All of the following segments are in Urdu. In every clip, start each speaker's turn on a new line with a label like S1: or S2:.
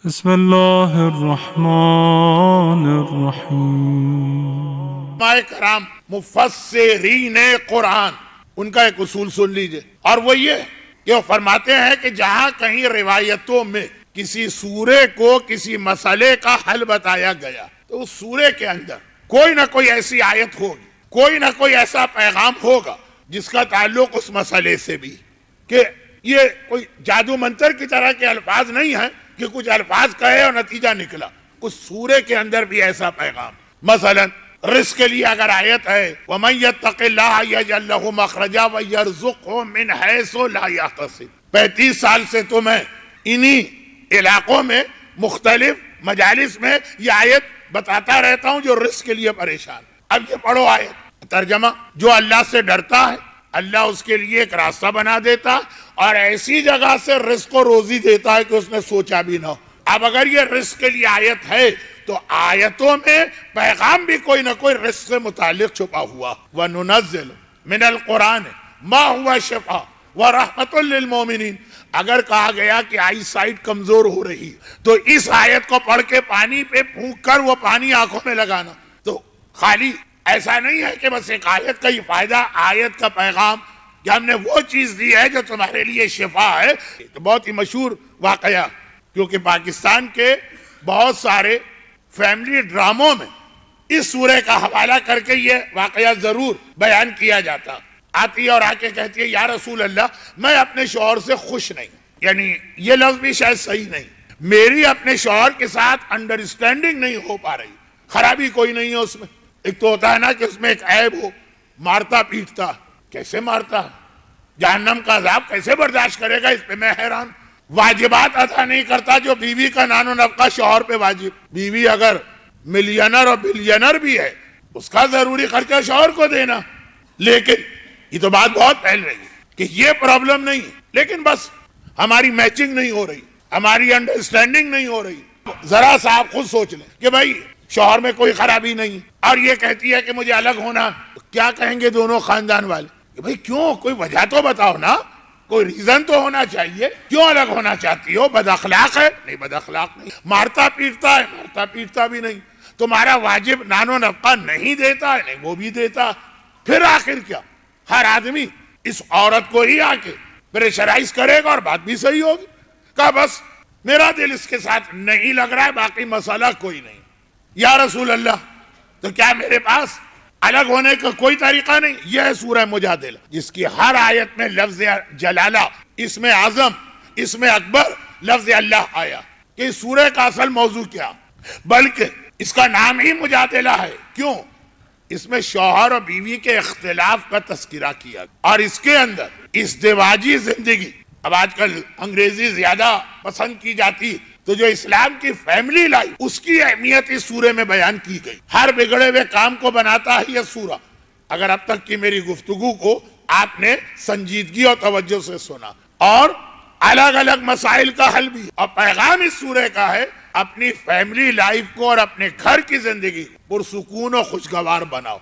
S1: بسم اللہ الرحمن الرحیم۔
S2: علماء کرام مفسرین قرآن ان کا ایک اصول سن لیجئے، اور وہ یہ کہ وہ فرماتے ہیں کہ جہاں کہیں روایتوں میں کسی سورے کو کسی مسئلے کا حل بتایا گیا تو اس سورے کے اندر کوئی نہ کوئی ایسی آیت ہوگی، کوئی نہ کوئی ایسا پیغام ہوگا جس کا تعلق اس مسئلے سے بھی، کہ یہ کوئی جادو منتر کی طرح کے الفاظ نہیں ہیں کہ کچھ الفاظ کہے اور نتیجہ نکلا، کچھ سورے کے اندر بھی ایسا پیغام۔ مثلا رزق کے لیے اگر آیت ہے وَمَن يَتَّقِ اللَّهَ يَجْعَل لَّهُ مَخْرَجًا وَيَرْزُقْهُ مِنْ حَيْثُ لَا يَحْتَسِبُ۔ 35 سال سے تو میں انہی علاقوں میں مختلف مجالس میں یہ آیت بتاتا رہتا ہوں جو رزق کے لیے پریشان۔ اب یہ پڑھو آیت، ترجمہ: جو اللہ سے ڈرتا ہے اللہ اس کے لیے ایک راستہ بنا دیتا اور ایسی جگہ سے رزق و روزی دیتا ہے کہ اس نے سوچا بھی نہ ہو۔ اب اگر یہ رزق کے لیے آیت ہے تو آیتوں میں پیغام بھی کوئی نہ کوئی رزق سے متعلق چھپا ہوا۔ وَنُنَزِّلُ مِنَ الْقُرْآنِ مَا هُوَ شِفَاءٌ وَرَحْمَةٌ لِّلْمُؤْمِنِينَ۔ اگر کہا گیا کہ آئی سائٹ کمزور ہو رہی تو اس آیت کو پڑھ کے پانی پہ پھونک کر وہ پانی آنکھوں میں لگانا، تو خالی ایسا نہیں ہے کہ بس ایک آیت کا ہی فائدہ، آیت کا پیغام کہ ہم نے وہ چیز دی ہے جو تمہارے لیے شفا ہے۔ تو بہت ہی مشہور واقعہ، کیونکہ پاکستان کے بہت سارے فیملی ڈراموں میں اس سورے کا حوالہ کر کے یہ واقعہ ضرور بیان کیا جاتا۔ آتی ہے اور آ کے کہتی ہے یا رسول اللہ میں اپنے شوہر سے خوش نہیں، یعنی یہ لفظ بھی شاید صحیح نہیں، میری اپنے شوہر کے ساتھ انڈرسٹینڈنگ نہیں ہو پا رہی، خرابی کوئی نہیں ہے اس میں۔ ایک تو ہوتا ہے نا کہ اس میں ایک عیب ہو، مارتا پیٹتا، کیسے مارتا ہے، جہنم کا عذاب کیسے برداشت کرے گا، اس پہ میں حیران۔ واجبات ادا نہیں کرتا جو بیوی کا نان و نفقہ شوہر پہ واجب، بیوی اگر ملینر اور بلینر بھی ہے اس کا ضروری خرچہ شوہر کو دینا۔ لیکن یہ تو بات بہت پھیل رہی ہے کہ یہ پرابلم نہیں ہے، لیکن بس ہماری میچنگ نہیں ہو رہی، ہماری انڈرسٹینڈنگ نہیں ہو رہی۔ ذرا سا آپ خود سوچ لیں کہ بھائی شوہر میں کوئی خرابی نہیں اور یہ کہتی ہے کہ مجھے الگ ہونا، کیا کہیں گے دونوں خاندان والے کہ بھائی کیوں، کوئی وجہ تو بتاؤ نا، کوئی ریزن تو ہونا چاہیے، کیوں الگ ہونا چاہتی ہو؟ بد اخلاق ہے؟ نہیں بد اخلاق نہیں۔ مارتا پیٹتا ہے؟ مارتا پیٹتا بھی نہیں۔ تمہارا واجب نان و نفقہ نہیں دیتا ہے؟ نہیں وہ بھی دیتا۔ پھر آخر کیا؟ ہر آدمی اس عورت کو ہی آ کے پریشرائز کرے گا اور بات بھی صحیح ہوگی۔ کہا بس میرا دل اس کے ساتھ نہیں لگ رہا ہے، باقی مسئلہ کوئی نہیں۔ یا رسول اللہ تو کیا میرے پاس الگ ہونے کا کوئی طریقہ نہیں؟ یہ ہے سورہ مجادلہ، جس کی ہر آیت میں لفظ جلالہ، اسم اعظم، اسم اکبر، لفظ اللہ آیا کہ اس سورہ کا اصل موضوع کیا، بلکہ اس کا نام ہی مجادلہ ہے۔ کیوں؟ اس میں شوہر اور بیوی کے اختلاف کا تذکرہ کیا اور اس کے اندر ازدواجی زندگی، اب آج کل انگریزی زیادہ پسند کی جاتی، تو جو اسلام کی فیملی لائف اس کی اہمیت اس سورے میں بیان کی گئی۔ ہر بگڑے ہوئے کام کو بناتا ہے یہ سورہ۔ اگر اب تک کی میری گفتگو کو آپ نے سنجیدگی اور توجہ سے سنا، اور الگ الگ مسائل کا حل بھی، اور پیغام اس سورے کا ہے اپنی فیملی لائف کو اور اپنے گھر کی زندگی پرسکون و خوشگوار بناؤ۔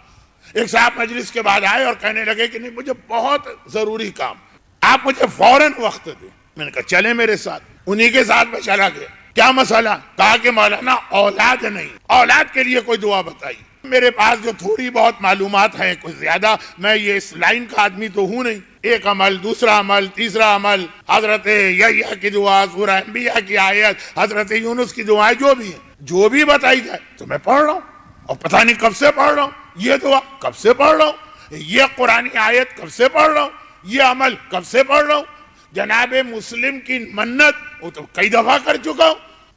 S2: ایک صاحب مجلس کے بعد آئے اور کہنے لگے کہ نہیں مجھے بہت ضروری کام، آپ مجھے فوراً وقت دیں۔ میں نے کہا چلیں میرے ساتھ، انہی کے ساتھ میں چلا گیا۔ کیا مسئلہ؟ کہا کہ مولانا اولاد نہیں، اولاد کے لیے کوئی دعا بتائیے۔ میرے پاس جو تھوڑی بہت معلومات ہیں، کوئی زیادہ میں یہ اس لائن کا آدمی تو ہوں نہیں، ایک عمل، دوسرا عمل، تیسرا عمل، حضرت یحییٰ کی دعا، سورہ انبیاء کی آیت، حضرت یونس کی دعائیں جو بھی ہیں، جو بھی بتائی جائے تو میں پڑھ رہا ہوں، اور پتہ نہیں کب سے پڑھ رہا ہوں، یہ دعا کب سے پڑھ رہا ہوں، یہ قرآنی آیت کب سے پڑھ رہا ہوں، یہ عمل کب سے پڑھ رہا ہوں۔ جناب مسلم کی منت وہ تو کئی دفعہ کر چکا ہوں،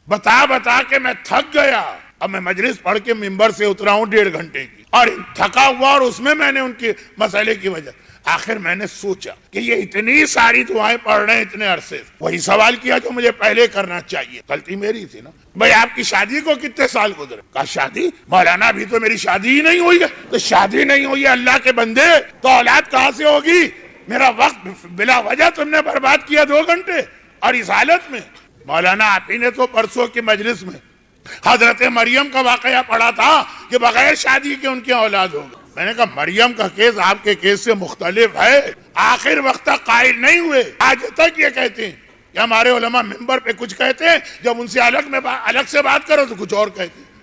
S2: بتا بتا کے میں تھک گیا۔ اب میں مجلس پڑھ کے ممبر سے اترا ہوں 1.5 گھنٹے کی، اور تھکا ہوا، اور اس میں نے ان کے مسئلے کی وجہ آخر میں نے سوچا کہ یہ اتنی ساری دعائیں پڑھ رہے ہیں اتنے عرصے، وہی سوال کیا جو مجھے پہلے کرنا چاہیے۔ غلطی میری تھی نا، بھائی آپ کی شادی کو کتنے سال گزرے؟ کہا شادی؟ مولانا ابھی تو میری شادی ہی نہیں ہوئی ہے۔ تو شادی نہیں ہوئی ہے اللہ کے بندے، تو اولاد کہاں سے ہوگی؟ میرا وقت بلا وجہ تم نے برباد کیا 2 گھنٹے، اور اس حالت میں۔ مولانا آپ ہی نے تو پرسوں کی مجلس میں حضرت مریم کا واقعہ پڑھا تھا کہ بغیر شادی کے ان کی اولاد ہوگی۔ میں نے کہا مریم کا کیس آپ کے کیس سے مختلف ہے، آخر وقت تک قائل نہیں ہوئے، آج تک یہ کہتے ہیں کہ ہمارے علماء منبر پہ کچھ کہتے ہیں، جب ان سے الگ سے بات کرو تو کچھ اور کہتے ہیں۔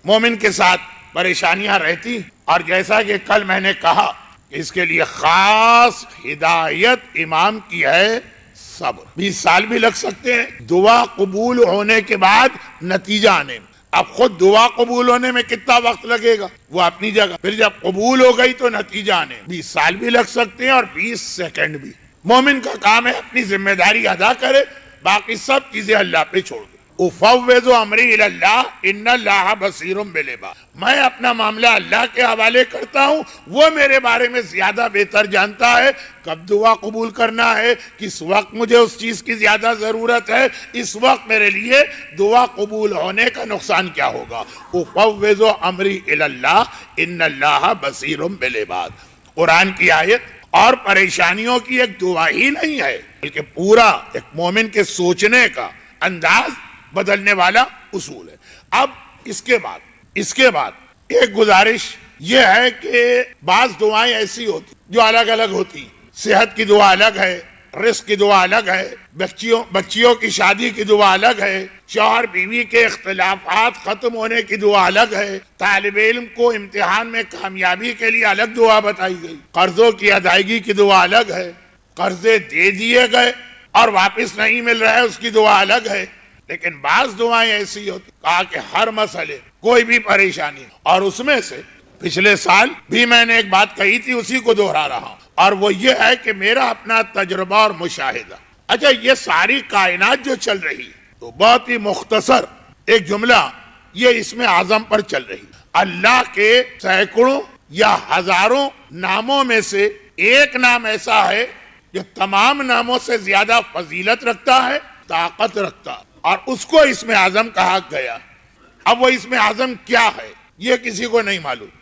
S2: مومن کے ساتھ پریشانیاں رہتی، اور جیسا کہ کل میں نے کہا کہ اس کے لیے خاص ہدایت امام کی ہے صبر۔ 20 سال بھی لگ سکتے ہیں دعا قبول ہونے کے بعد نتیجہ آنے میں۔ اب خود دعا قبول ہونے میں کتنا وقت لگے گا وہ اپنی جگہ، پھر جب قبول ہو گئی تو نتیجہ آنے میں 20 سال بھی لگ سکتے ہیں اور 20 سیکنڈ بھی۔ مومن کا کام ہے اپنی ذمہ داری ادا کرے، باقی سب چیزیں اللہ پہ چھوڑ دے۔ افوض امری الی اللہ ان اللہ بصیر بالعباد، میں اپنا معاملہ اللہ کے حوالے کرتا ہوں، وہ میرے بارے میں زیادہ بہتر جانتا ہے کب دعا قبول کرنا ہے، کس وقت مجھے اس چیز کی زیادہ ضرورت ہے، اس وقت میرے لیے دعا قبول ہونے کا نقصان کیا ہوگا۔ افوض امری الی اللہ ان اللہ بصیر بالعباد، قرآن کی آیت اور پریشانیوں کی ایک دعا ہی نہیں ہے، بلکہ پورا ایک مومن کے سوچنے کا انداز بدلنے والا اصول ہے۔ اب اس کے بعد ایک گزارش یہ ہے کہ بعض دعائیں ایسی ہوتی جو الگ الگ ہوتی، صحت کی دعا الگ ہے، رزق کی دعا الگ ہے، بچیوں کی شادی کی دعا الگ ہے، شوہر بیوی کے اختلافات ختم ہونے کی دعا الگ ہے، طالب علم کو امتحان میں کامیابی کے لیے الگ دعا بتائی گئی، قرضوں کی ادائیگی کی دعا الگ ہے، قرضے دے دیے گئے اور واپس نہیں مل رہے اس کی دعا الگ ہے۔ لیکن بعض دعائیں ایسی ہوتی، کہا کہ ہر مسئلے کوئی بھی پریشانی، اور اس میں سے پچھلے سال بھی میں نے ایک بات کہی تھی، اسی کو دوہرا رہا ہوں، اور وہ یہ ہے کہ میرا اپنا تجربہ اور مشاہدہ۔ اچھا، یہ ساری کائنات جو چل رہی تو بہت ہی مختصر ایک جملہ یہ اسم اعظم پر چل رہی، اللہ کے سینکڑوں یا ہزاروں ناموں میں سے ایک نام ایسا ہے جو تمام ناموں سے زیادہ فضیلت رکھتا ہے، طاقت رکھتا ہے، اور اس کو اسم اعظم کہا گیا۔ اب وہ اسم اعظم کیا ہے یہ کسی کو نہیں معلوم،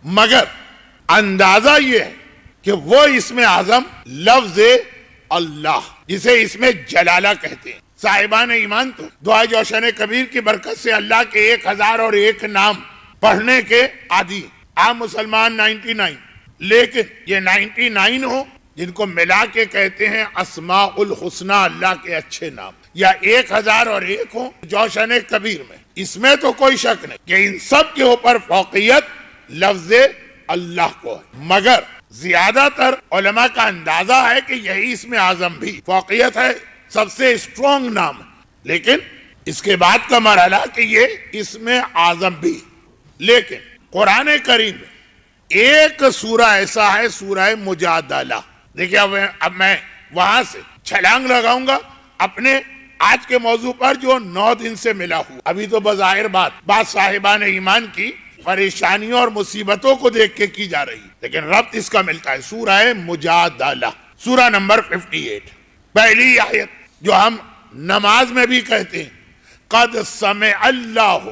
S2: مگر اندازہ یہ ہے کہ وہ اسم اعظم لفظ اللہ، جسے اسم جلالہ کہتے ہیں۔ صاحبان ایمان تو دعائے جوشن کبیر کی برکت سے اللہ کے 1001 نام پڑھنے کے عادی، عام مسلمان 99، لیکن یہ 99 ہو جن کو ملا کے کہتے ہیں اسماء الحسنہ، اللہ کے اچھے نام، یا 1001 ہوں جوشن کبیر میں، اس میں تو کوئی شک نہیں کہ ان سب کے اوپر فوقیت لفظ اللہ کو ہے، مگر زیادہ تر علماء کا اندازہ ہے کہ یہی اسم اعظم بھی فوقیت ہے، سب سے اسٹرانگ نام ہے، لیکن اس کے بعد کا مرحلہ کہ یہ اسم اعظم بھی۔ لیکن قرآن کریم میں ایک سورہ ایسا ہے، سورہ مجادلہ۔ دیکھیں اب میں وہاں سے چھلانگ لگاؤں گا اپنے آج کے موضوع پر جو 9 دن سے ملا ہوا۔ ابھی تو بظاہر بات صاحبان ایمان کی پریشانیوں اور مصیبتوں کو دیکھ کے کی جا رہی، لیکن ربط اس کا ملتا ہے۔ سورہ مجادلہ، سورہ نمبر 58، پہلی آیت جو ہم نماز میں بھی کہتے ہیں، قد سمع اللہ،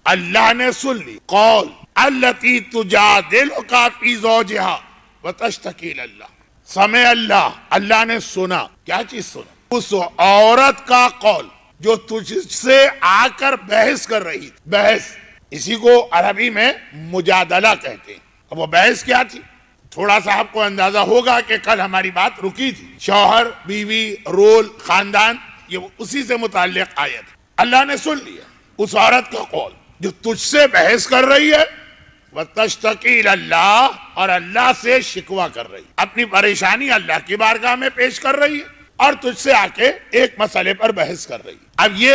S2: اللہ نے سن لی، قول التی تجادلک فی زوجہا وتشتکی الی اللہ، سمع اللہ، اللہ نے سنا، کیا چیز سنا؟ اس عورت کا قول جو تجھ سے آ کر بحث کر رہی تھی۔ بحث اسی کو عربی میں مجادلہ کہتے ہیں۔ اب وہ بحث کیا تھی؟ تھوڑا سا آپ کو اندازہ ہوگا کہ کل ہماری بات رکی تھی، شوہر بیوی، رول، خاندان، یہ اسی سے متعلق آیت۔ اللہ نے سن لیا اس عورت کا قول جو تجھ سے بحث کر رہی ہے، وَتَشْتَكِي إِلَى اللَّهِ، اور اللہ سے شکوہ کر رہی، اپنی پریشانی اللہ کی بارگاہ میں پیش کر رہی ہے اور تجھ سے آ کے ایک مسئلے پر بحث کر رہی۔ اب یہ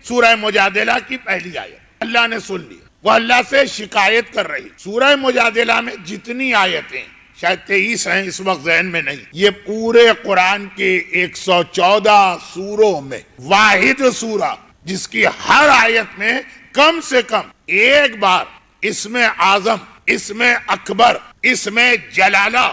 S2: سورہ مجادلہ کی پہلی آیت، اللہ نے سن لی، وہ اللہ سے شکایت کر رہی۔ سورہ مجادلہ میں جتنی آیتیں، شاید 23 ہیں اس وقت ذہن میں نہیں، یہ پورے قرآن کے 114 سوروں میں واحد سورہ جس کی ہر آیت میں کم سے کم ایک بار اسم اعظم، اسم اکبر، اسم جلالہ،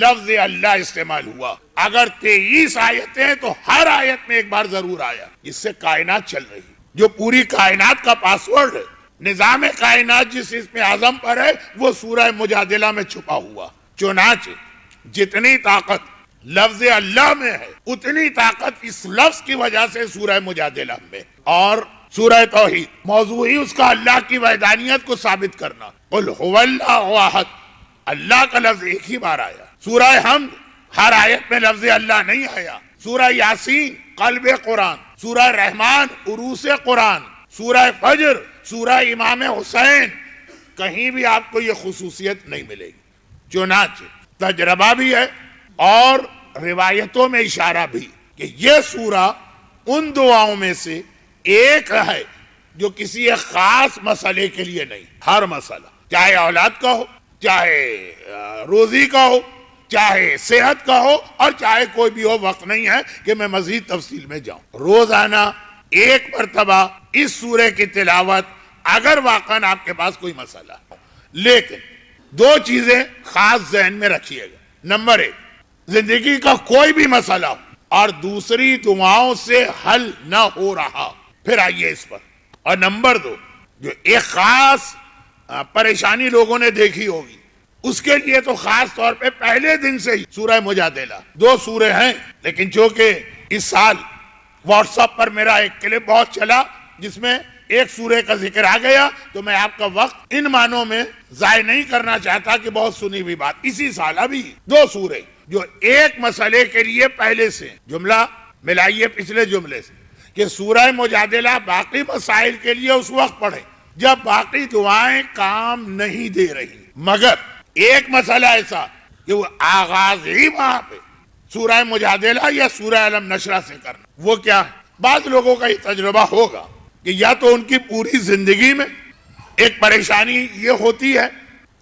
S2: لفظ اللہ استعمال ہوا۔ اگر 23 آیتیں تو ہر آیت میں ایک بار ضرور آیا۔ اس سے کائنات چل رہی، جو پوری کائنات کا پاسورڈ ہے، نظام کائنات جس اسم اعظم پر ہے، وہ سورہ مجادلہ میں چھپا ہوا۔ چنانچہ جتنی طاقت لفظ اللہ میں ہے، اتنی طاقت اس لفظ کی وجہ سے سورہ مجادلہ میں۔ اور سورہ توحید موضوع ہی اس کا اللہ کی وحدانیت کو ثابت کرنا، قل هو اللہ احد، اللہ کا لفظ ایک ہی بار آیا۔ سورہ حمد ہر آیت میں لفظ اللہ نہیں آیا۔ سورہ یاسین قلب قرآن، سورہ رحمان عروس قرآن، سورہ فجر، سورہ امام حسین، کہیں بھی آپ کو یہ خصوصیت نہیں ملے گی۔ چنانچہ تجربہ بھی ہے اور روایتوں میں اشارہ بھی کہ یہ سورہ ان دعاؤں میں سے ایک ہے جو کسی ایک خاص مسئلے کے لیے نہیں، ہر مسئلہ، چاہے اولاد کا ہو، چاہے روزی کا ہو، چاہے صحت کا ہو، اور چاہے کوئی بھی ہو، وقت نہیں ہے کہ میں مزید تفصیل میں جاؤں۔ روزانہ ایک مرتبہ اس سورہ کی تلاوت اگر واقعاً آپ کے پاس کوئی مسئلہ ہو، لیکن دو چیزیں خاص ذہن میں رکھیے گا۔ نمبر ایک، زندگی کا کوئی بھی مسئلہ ہو اور دوسری دعاؤں سے حل نہ ہو رہا، پھر آئیے اس پر۔ اور نمبر دو، جو ایک خاص پریشانی لوگوں نے دیکھی ہوگی، اس کے لیے تو خاص طور پہ پہلے دن سے ہی سورہ مجادلہ، دو سورے ہیں، لیکن چونکہ اس سال واٹس ایپ پر میرا ایک کلپ بہت چلا جس میں ایک سورے کا ذکر آ گیا، تو میں آپ کا وقت ان معنوں میں ضائع نہیں کرنا چاہتا کہ بہت سنی ہوئی بات۔ اسی سال ابھی دو سورے جو ایک مسئلے کے لیے پہلے سے، جملہ ملائیے پچھلے جملے سے، کہ سورہ مجادلہ باقی مسائل کے لیے اس وقت پڑھیں جب باقی دعائیں کام نہیں دے رہی، مگر ایک مسئلہ ایسا کہ وہ آغاز ہی وہاں پہ سورہ مجادلہ یا سورہ علم نشرہ سے کرنا، وہ کیا ہے؟ بعض لوگوں کا یہ تجربہ ہوگا کہ یا تو ان کی پوری زندگی میں ایک پریشانی یہ ہوتی ہے،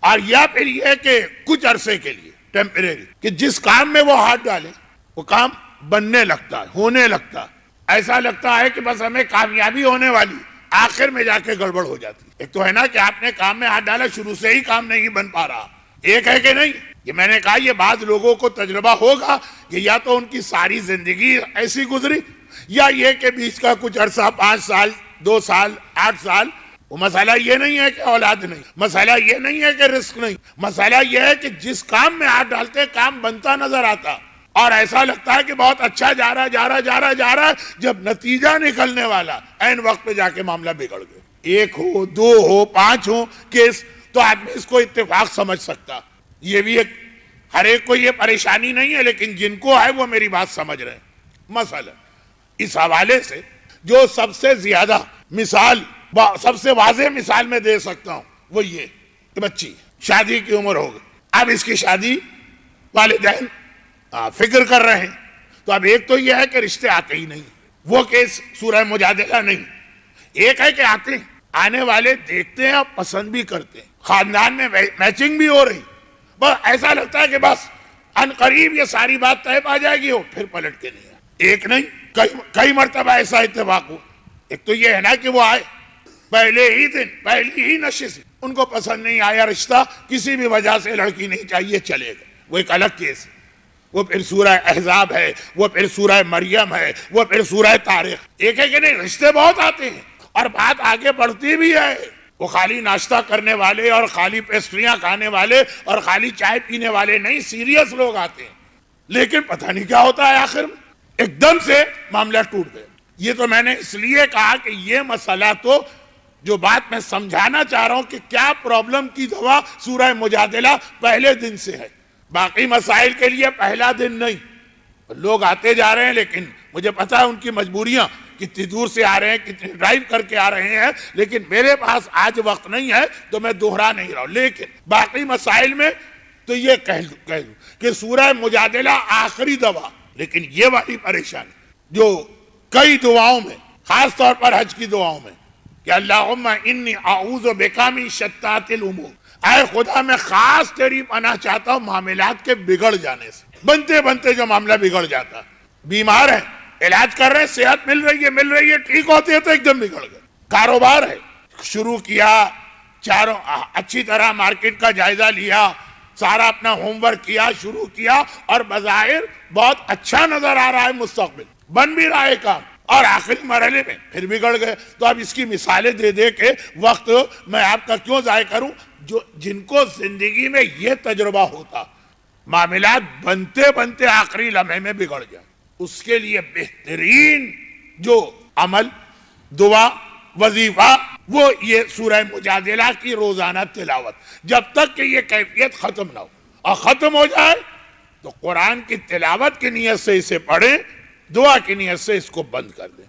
S2: اور یا پھر یہ کہ کچھ عرصے کے لیے ٹیمپریری، کہ جس کام میں وہ ہاتھ ڈالیں وہ کام بننے لگتا ہے، ہونے لگتا ہے، ایسا لگتا ہے کہ بس ہمیں کامیابی ہونے والی، آخر میں جا کے گڑبڑ ہو جاتی ہے۔ ایک تو ہے نا کہ آپ نے کام میں ہاتھ ڈالا، شروع سے ہی کام نہیں بن پا رہا، ایک ہے کہ نہیں، یہ میں نے کہا یہ بعض لوگوں کو تجربہ ہوگا کہ یا تو ان کی ساری زندگی ایسی گزری، یا یہ کہ بیچ کا کچھ عرصہ 5 سال 2 سال 8 سال، وہ مسئلہ یہ نہیں ہے کہ اولاد نہیں، مسئلہ یہ نہیں ہے کہ رزق نہیں، مسئلہ یہ ہے کہ جس کام میں ہاتھ ڈالتے کام بنتا نظر آتا، اور ایسا لگتا ہے کہ بہت اچھا جا رہا ہے، جب نتیجہ نکلنے والا عین وقت پہ جا کے معاملہ بگڑ گیا۔ 1 ہو 2 ہو 5 ہو کیس، تو آدمی اس کو اتفاق سمجھ سکتا۔ یہ بھی ایک، ہر ایک کو یہ پریشانی نہیں ہے، لیکن جن کو ہے وہ میری بات سمجھ رہے ہیں۔ مثلا اس حوالے سے جو سب سے زیادہ مثال، سب سے واضح مثال میں دے سکتا ہوں وہ یہ کہ بچی شادی کی عمر ہو گئی، اب اس کی شادی والدین فکر کر رہے ہیں، تو اب ایک تو یہ ہے کہ رشتے آتے ہی نہیں، وہ کیس سورہ مجادلہ نہیں۔ ایک ہے کہ آتے ہیں، آنے والے دیکھتے ہیں اور پسند بھی کرتے ہیں، خاندان میں میچنگ بھی ہو رہی، بس ایسا لگتا ہے کہ بس ان قریب یہ ساری بات طے پا جائے گی، پھر پلٹ کے نہیں آئے۔ ایک نہیں کئی مرتبہ ایسا اتفاق ہوا۔ ایک تو یہ ہے نا کہ وہ آئے پہلے ہی دن، پہلی ہی نشست، ان کو پسند نہیں آیا رشتہ، کسی بھی وجہ سے لڑکی نہیں چاہیے، چلے گئے، وہ ایک الگ کیس ہے۔ وہ پھر سورہ احزاب ہے، وہ پھر سورہ مریم ہے، وہ پھر سورہ طارق۔ ایک ہے کہ نہیں، رشتے بہت آتے ہیں اور بات آگے بڑھتی بھی ہے، وہ خالی ناشتہ کرنے والے اور خالی پیسٹریاں کھانے والے اور خالی چائے پینے والے نہیں، سیریس لوگ آتے ہیں، لیکن پتہ نہیں کیا ہوتا ہے آخر میں، ایک دم سے معاملہ ٹوٹ گیا۔ یہ تو میں نے اس لیے کہا کہ یہ مسئلہ تو جو بات میں سمجھانا چاہ رہا ہوں کہ کیا پرابلم کی دوا سورہ مجادلہ پہلے دن سے ہے، باقی مسائل کے لیے پہلا دن نہیں۔ لوگ آتے جا رہے ہیں، لیکن مجھے پتا ہے ان کی مجبوریاں، کتنی دور سے آ رہے ہیں، کتنی ڈرائیو کر کے آ رہے ہیں، لیکن میرے پاس آج وقت نہیں ہے تو میں دوہرا نہیں رہا ہوں۔ لیکن باقی مسائل میں تو یہ کہہ دوں کہ سورہ مجادلہ آخری دوا، لیکن یہ والی پریشانی جو کئی دعاؤں میں، خاص طور پر حج کی دعاؤں میں، کہ اللہم انی اعوذ بک من شتات الامور، اے خدا میں خاص تیری پناہ چاہتا ہوں معاملات کے بگڑ جانے سے، بنتے بنتے جو معاملہ بگڑ جاتا، بیمار ہے، علاج کر رہے ہیں، صحت مل رہی ہے، ٹھیک ہوتے ہیں تو ایک دم بگڑ گئے، کاروبار ہے، شروع کیا، چاروں اچھی طرح مارکیٹ کا جائزہ لیا، سارا اپنا ہوم ورک کیا، شروع کیا، اور بظاہر بہت اچھا نظر آ رہا ہے، مستقبل بن بھی رہا ہے کام، اور آخری مرحلے میں پھر بگڑ گئے۔ تو اب اس کی مثالیں دے دے کے وقت میں آپ کا کیوں ضائع کروں، جن کو زندگی میں یہ تجربہ ہوتا، معاملات بنتے بنتے آخری لمحے میں بگڑ جائے، اس کے لیے بہترین جو عمل، دعا، وظیفہ، وہ یہ سورہ مجادلہ کی روزانہ تلاوت، جب تک کہ یہ کیفیت ختم نہ ہو، اور ختم ہو جائے تو قرآن کی تلاوت کی نیت سے اسے پڑھیں، دعا کی نیت سے اس کو بند کر دیں.